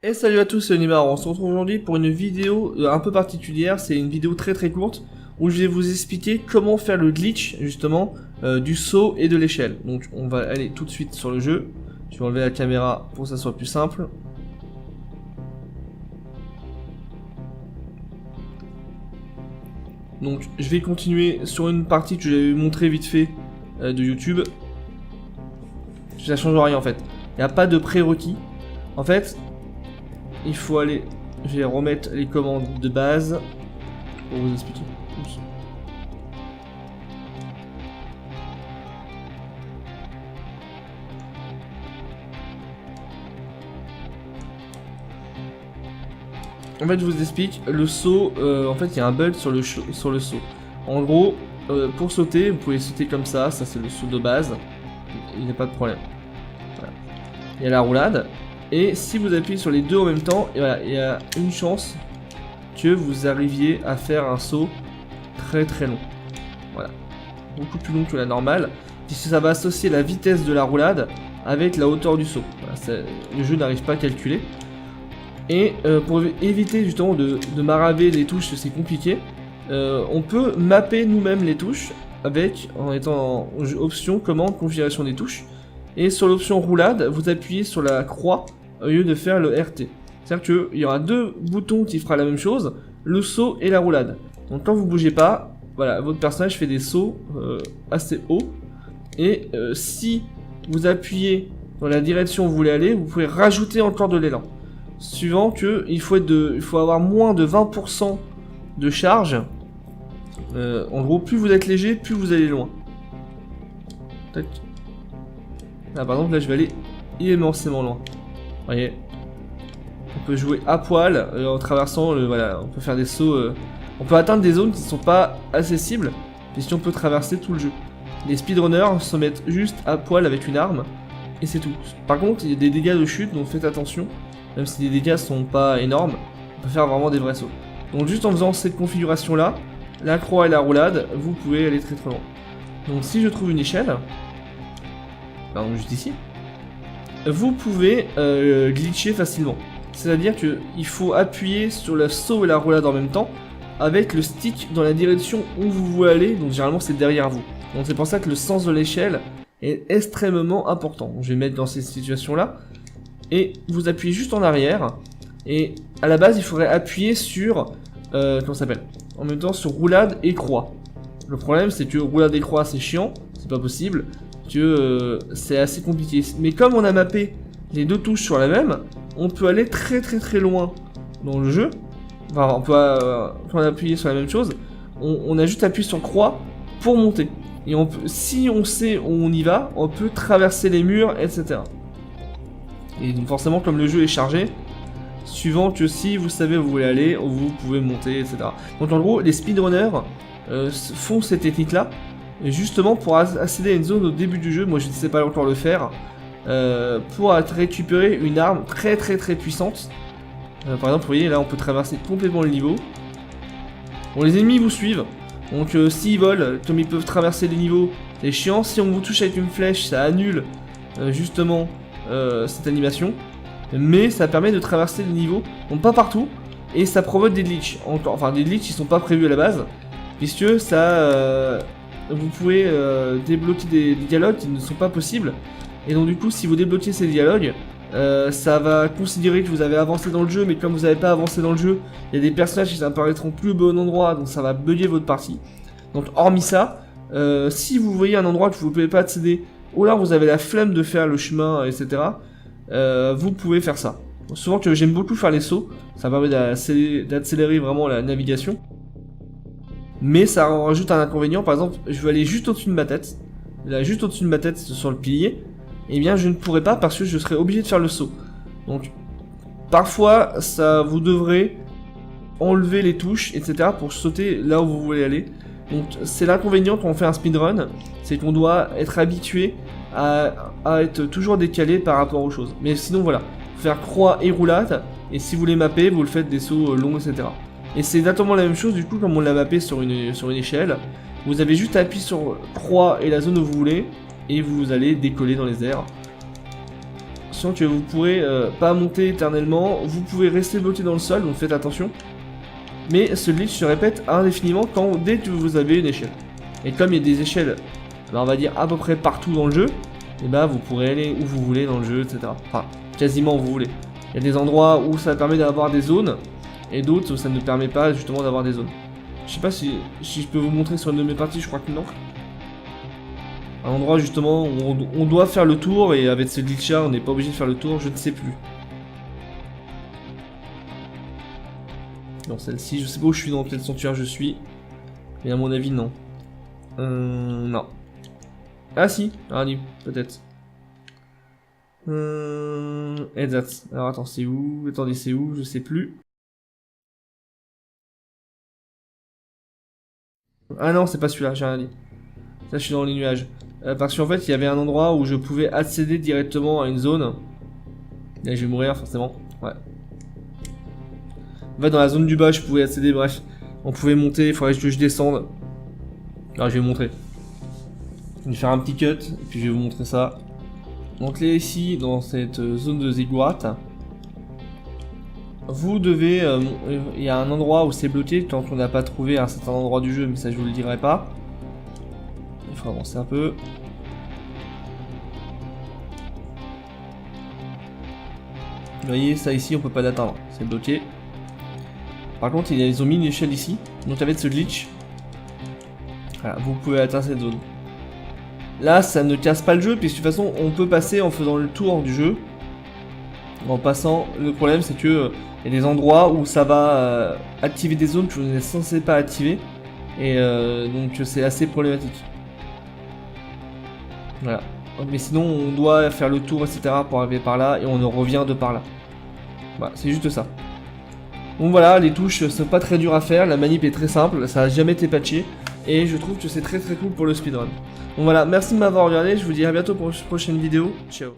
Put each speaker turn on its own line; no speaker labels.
Et salut à tous, c'est Neymar. On se retrouve aujourd'hui pour une vidéo un peu particulière. C'est une vidéo très courte où je vais vous expliquer comment faire le glitch justement du saut et de l'échelle. Donc on va aller tout de suite sur le jeu. Je vais enlever la caméra pour que ça soit plus simple. Donc je vais continuer sur une partie que j'avais montré vite fait de YouTube. Ça change rien en fait. Il n'y a pas de prérequis. En fait, il faut aller... Je vais remettre les commandes de base pour vous expliquer. Oups. En fait, je vous explique, le saut, en fait, il y a un bug sur le saut. En gros, pour sauter, vous pouvez sauter comme ça c'est le saut de base, il n'y a pas de problème. Voilà. Il y a la roulade, et si vous appuyez sur les deux en même temps, et voilà, il y a une chance que vous arriviez à faire un saut très long. Voilà, beaucoup plus long que la normale, puisque ça va associer la vitesse de la roulade avec la hauteur du saut. Voilà, le jeu n'arrive pas à calculer. Et pour éviter justement de maraver les touches, c'est compliqué, on peut mapper nous-mêmes les touches en étant en option commande configuration des touches. Et sur l'option roulade, vous appuyez sur la croix au lieu de faire le RT. C'est-à-dire qu'il y aura deux boutons qui feront la même chose, le saut et la roulade. Donc quand vous bougez pas, voilà, votre personnage fait des sauts assez hauts. Et si vous appuyez dans la direction où vous voulez aller, vous pouvez rajouter encore de l'élan. Suivant que il faut avoir moins de 20% de charge. En gros, plus vous êtes léger, plus vous allez loin. Tac. Là, par exemple, là, je vais aller immensément loin. Vous voyez, on peut jouer à poil en traversant. Voilà, on peut faire des sauts. On peut atteindre des zones qui ne sont pas accessibles, puisqu'on peut traverser tout le jeu. Les speedrunners se mettent juste à poil avec une arme, et c'est tout. Par contre, il y a des dégâts de chute, donc faites attention. Même si les dégâts sont pas énormes, on peut faire vraiment des vrais sauts. Donc juste en faisant cette configuration là, la croix et la roulade, vous pouvez aller très loin. Donc si je trouve une échelle, pardon, juste ici, vous pouvez glitcher facilement. C'est-à-dire qu'il faut appuyer sur le saut et la roulade en même temps, avec le stick dans la direction où vous voulez aller, donc généralement c'est derrière vous. Donc c'est pour ça que le sens de l'échelle est extrêmement important. Donc, je vais mettre dans ces situations là. Et vous appuyez juste en arrière. Et à la base, il faudrait appuyer sur... comment ça s'appelle? En même temps, sur roulade et croix. Le problème, c'est que roulade et croix, c'est chiant. C'est pas possible. Que c'est assez compliqué. Mais comme on a mappé les deux touches sur la même, on peut aller très loin dans le jeu. Enfin, on peut quand on a appuyé sur la même chose. On a juste appuyé sur croix pour monter. Et on peut, si on sait où on y va, on peut traverser les murs, etc. Et donc forcément, comme le jeu est chargé, suivant que si vous savez où vous voulez aller, vous pouvez monter, etc. Donc en gros, les speedrunners font cette technique-là, justement pour accéder à une zone au début du jeu, moi je ne sais pas encore le faire, pour récupérer une arme très puissante. Par exemple, vous voyez, là on peut traverser complètement le niveau. Bon, les ennemis vous suivent, donc s'ils volent, comme ils peuvent traverser les niveaux, c'est chiant. Si on vous touche avec une flèche, ça annule justement... cette animation, mais ça permet de traverser les niveaux, donc pas partout, et ça provoque des glitches, enfin des glitches qui sont pas prévus à la base, puisque ça, vous pouvez débloquer des dialogues qui ne sont pas possibles, et donc du coup si vous débloquez ces dialogues, ça va considérer que vous avez avancé dans le jeu, mais comme vous n'avez pas avancé dans le jeu, il y a des personnages qui apparaîtront plus au bon endroit, donc ça va bugger votre partie. Donc hormis ça, si vous voyez un endroit que vous ne pouvez pas accéder, ou là vous avez la flemme de faire le chemin, etc. Vous pouvez faire ça. Souvent que j'aime beaucoup faire les sauts, ça permet d'accélérer vraiment la navigation. Mais ça en rajoute un inconvénient, par exemple, je veux aller juste au-dessus de ma tête. Là, juste au-dessus de ma tête, sur le pilier. Et bien je ne pourrais pas parce que je serais obligé de faire le saut. Donc, parfois, vous devrez enlever les touches, etc. pour sauter là où vous voulez aller. Donc c'est l'inconvénient quand on fait un speedrun, c'est qu'on doit être habitué à être toujours décalé par rapport aux choses. Mais sinon voilà, faire croix et roulade, et si vous les mappez, vous le faites des sauts longs, etc. Et c'est exactement la même chose du coup comme on l'a mappé sur une échelle. Vous avez juste à appuyer sur croix et la zone où vous voulez, et vous allez décoller dans les airs. Sinon que vous pourrez pas monter éternellement, vous pouvez rester bloqué dans le sol, donc faites attention. Mais ce glitch se répète indéfiniment dès que vous avez une échelle. Et comme il y a des échelles, ben on va dire à peu près partout dans le jeu, et ben vous pourrez aller où vous voulez dans le jeu, etc. Enfin, quasiment où vous voulez. Il y a des endroits où ça permet d'avoir des zones, et d'autres où ça ne permet pas justement d'avoir des zones. Je sais pas si je peux vous montrer sur une de mes parties, je crois que non. Un endroit justement où on doit faire le tour, et avec ce glitch là on n'est pas obligé de faire le tour, je ne sais plus. Non, celle-ci, je sais pas où je suis dans quel sanctuaire je suis. Mais à mon avis, non. Non. Ah si, peut-être. Exact. Alors attends, c'est où? Attendez, c'est où? Je sais plus. Ah non, c'est pas celui-là, j'ai rien dit. Là, je suis dans les nuages. Parce qu'en fait, il y avait un endroit où je pouvais accéder directement à une zone. Là, je vais mourir, forcément. Ouais. En fait, dans la zone du bas, je pouvais accéder, bref. On pouvait monter, il faudrait que je descende. Alors, je vais vous montrer. Je vais faire un petit cut, et puis je vais vous montrer ça. Donc là, ici, dans cette zone de ziggurat, vous devez... il y a un endroit où c'est bloqué, tant qu'on n'a pas trouvé un certain endroit du jeu, mais ça, je vous le dirai pas. Il faut avancer un peu. Vous voyez, ça ici, on peut pas l'atteindre, c'est bloqué. Par contre, ils ont mis une échelle ici, donc avec ce glitch, voilà, vous pouvez atteindre cette zone. Là, ça ne casse pas le jeu, puisque de toute façon, on peut passer en faisant le tour du jeu. En passant, le problème, c'est que il y a des endroits où ça va activer des zones que vous n'êtes censé pas activer. Et donc, c'est assez problématique. Voilà. Mais sinon, on doit faire le tour, etc. pour arriver par là, et on revient de par là. Voilà, c'est juste ça. Donc voilà, les touches sont pas très dures à faire, la manip est très simple, ça a jamais été patché, et je trouve que c'est très cool pour le speedrun. Donc voilà, merci de m'avoir regardé, je vous dis à bientôt pour une prochaine vidéo, ciao.